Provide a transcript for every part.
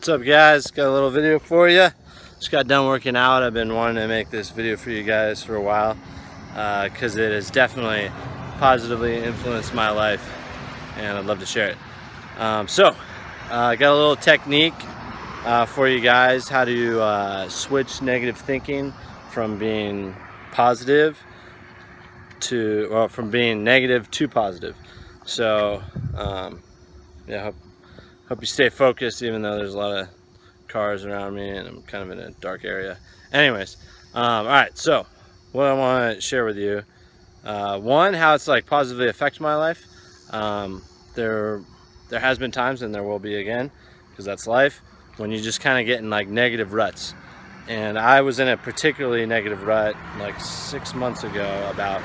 What's up, guys? Got a little video for you. Just got done working out. I've been wanting to make this video for you guys for a while because it has definitely positively influenced my life and I'd love to share it. I got a little technique for you guys, how to switch negative thinking from being positive to, or from being negative to positive. So yeah, hope you stay focused, even though there's a lot of cars around me and I'm kind of in a dark area. Anyways, all right, so what I want to share with you, one, how it's like positively affected my life. There has been times, and there will be again, because that's life, when you just kind of get in like negative ruts. And I was in a particularly negative rut like 6 months ago about,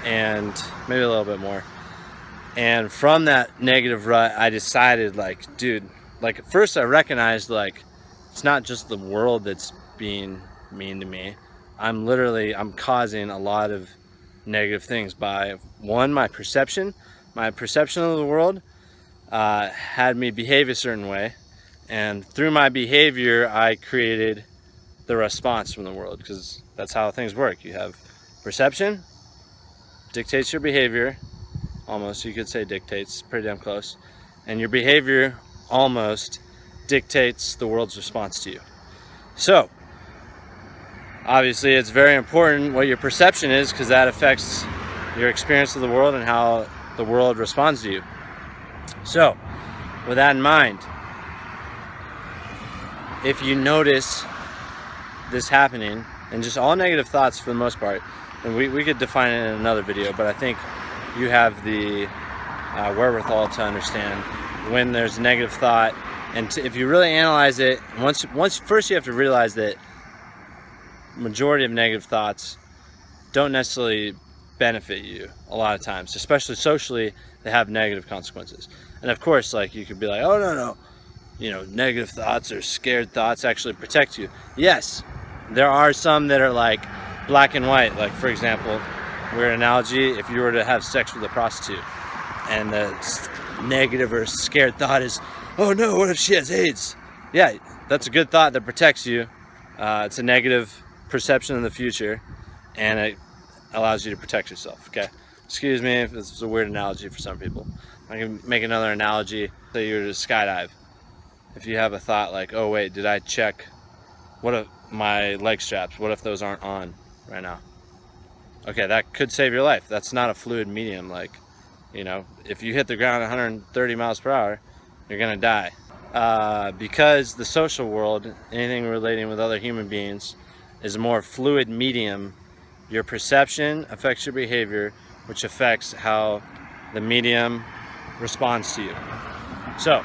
and maybe a little bit more. And from that negative rut, I decided, like, dude, like, at first I recognized, like, it's not just the world that's being mean to me. I'm causing a lot of negative things by, one, my perception of the world had me behave a certain way. And through my behavior, I created the response from the world, because that's how things work. You have perception, dictates your behavior. Almost, you could say dictates, pretty damn close. And your behavior almost dictates the world's response to you. So, obviously it's very important what your perception is, because that affects your experience of the world and how the world responds to you. So, with that in mind, if you notice this happening, and just all negative thoughts for the most part, and we could define it in another video, but I think you have the wherewithal to understand when there's a negative thought. And if you really analyze it, first you have to realize that majority of negative thoughts don't necessarily benefit you a lot of times, especially socially. They have negative consequences. And of course, like, you could be like, oh no, you know, negative thoughts or scared thoughts actually protect you. Yes, there are some that are like black and white. Like, for example, weird analogy, if you were to have sex with a prostitute and the negative or scared thought is, oh no, what if she has AIDS? Yeah, that's a good thought that protects you. It's a negative perception in the future, and it allows you to protect yourself, okay? Excuse me if this is a weird analogy for some people. I can make another analogy. Say you were to skydive. If you have a thought like, oh wait, did I check, what if my leg straps, what if those aren't on right now? Okay, that could save your life. That's not a fluid medium. Like, you know, if you hit the ground 130 miles per hour, you're gonna die. Because the social world, anything relating with other human beings, is a more fluid medium, your perception affects your behavior, which affects how the medium responds to you. So,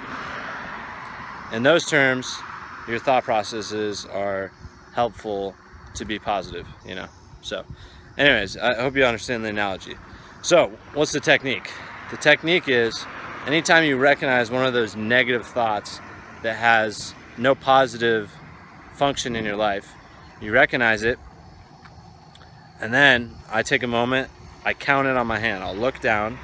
in those terms, your thought processes are helpful to be positive, you know? So, anyways, I hope you understand the analogy. So, what's the technique? The technique is, anytime you recognize one of those negative thoughts that has no positive function in your life, you recognize it, and then I take a moment, I count it on my hand. I'll look down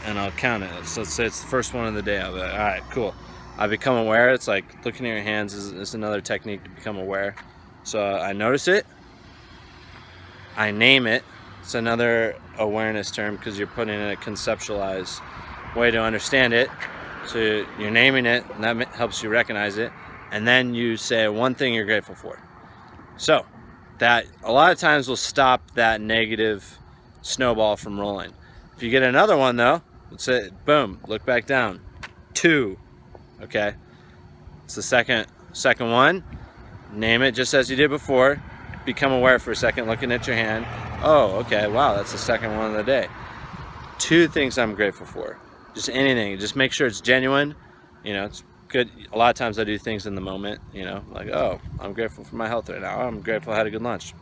and I'll count it. So let's say it's the first one of the day. I'll be like, all right, cool. I become aware. It's like looking at your hands is another technique to become aware. So I notice it, I name it. It's another awareness term, because you're putting in a conceptualized way to understand it. So you're naming it, and that helps you recognize it. And then you say one thing you're grateful for. So that a lot of times will stop that negative snowball from rolling. If you get another one though, let's say, boom, look back down. 2, okay? It's the second one. Name it just as you did before. Become aware for a second, looking at your hand. Oh, okay, wow, that's the second one of the day. 2 things I'm grateful for. Just anything, just make sure it's genuine. You know, it's good. A lot of times I do things in the moment, you know, like, oh, I'm grateful for my health right now. I'm grateful I had a good lunch.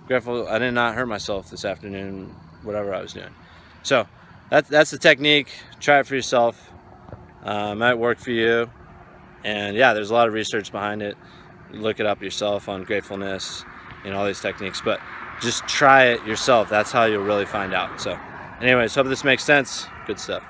I'm grateful I did not hurt myself this afternoon, whatever I was doing. So that's the technique. Try it for yourself. It might work for you. And yeah, there's a lot of research behind it. Look it up yourself on gratefulness and all these techniques, but just try it yourself. That's how you'll really find out. So anyways, hope this makes sense. Good stuff.